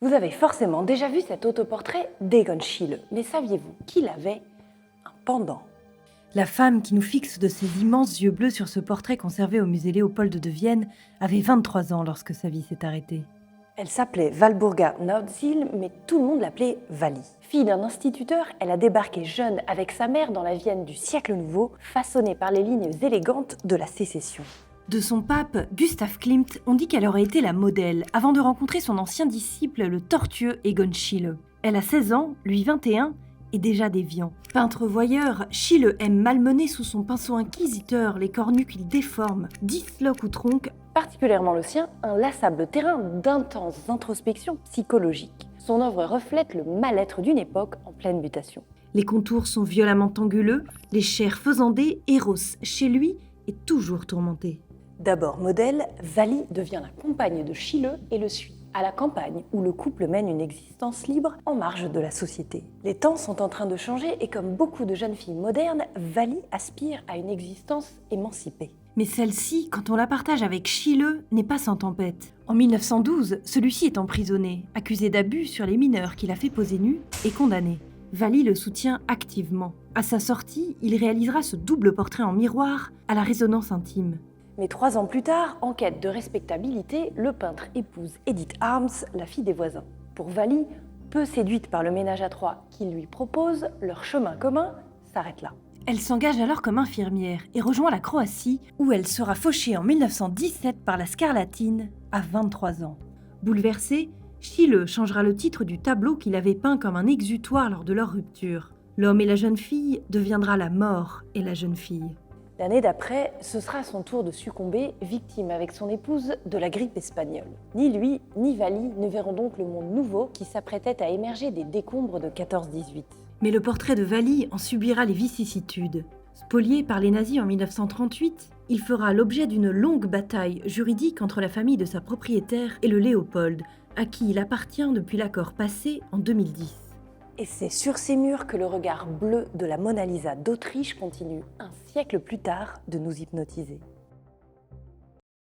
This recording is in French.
Vous avez forcément déjà vu cet autoportrait d'Egon Schiele, mais saviez-vous qu'il avait un pendant? La femme qui nous fixe de ses immenses yeux bleus sur ce portrait conservé au musée Léopold de Vienne avait 23 ans lorsque sa vie s'est arrêtée. Elle s'appelait Walburga Naudsil, mais tout le monde l'appelait Vali. Fille d'un instituteur, elle a débarqué jeune avec sa mère dans la Vienne du siècle nouveau, façonnée par les lignes élégantes de la sécession. De son pape, Gustav Klimt, on dit qu'elle aurait été la modèle avant de rencontrer son ancien disciple, le tortueux Egon Schiele. Elle a 16 ans, lui 21, et déjà déviant. Peintre voyeur, Schiele aime malmener sous son pinceau inquisiteur les cornus qu'il déforme, disloque ou tronque, Particulièrement le sien, un lassable terrain d'intenses introspections psychologiques. Son œuvre reflète le mal-être d'une époque en pleine mutation. Les contours sont violemment anguleux, les chairs faisandées, Eros, chez lui, est toujours tourmenté. D'abord modèle, Vali devient la compagne de Schiele et le suit, à la campagne où le couple mène une existence libre en marge de la société. Les temps sont en train de changer et comme beaucoup de jeunes filles modernes, Vali aspire à une existence émancipée. Mais celle-ci, quand on la partage avec Schiele, n'est pas sans tempête. En 1912, celui-ci est emprisonné, accusé d'abus sur les mineurs qu'il a fait poser nus et condamné. Vali le soutient activement. À sa sortie, il réalisera ce double portrait en miroir à la résonance intime. Mais 3 ans plus tard, en quête de respectabilité, le peintre épouse Edith Arms, la fille des voisins. Pour Vali, peu séduite par le ménage à trois qu'il lui propose, leur chemin commun s'arrête là. Elle s'engage alors comme infirmière et rejoint la Croatie, où elle sera fauchée en 1917 par la scarlatine à 23 ans. Bouleversé, Schiele changera le titre du tableau qu'il avait peint comme un exutoire lors de leur rupture. L'homme et la jeune fille deviendra la mort et la jeune fille. L'année d'après, ce sera à son tour de succomber, victime avec son épouse de la grippe espagnole. Ni lui, ni Vali ne verront donc le monde nouveau qui s'apprêtait à émerger des décombres de 14-18. Mais le portrait de Vali en subira les vicissitudes. Spolié par les nazis en 1938, il fera l'objet d'une longue bataille juridique entre la famille de sa propriétaire et le Léopold, à qui il appartient depuis l'accord passé en 2010. Et c'est sur ces murs que le regard bleu de la Mona Lisa d'Autriche continue, un siècle plus tard, de nous hypnotiser.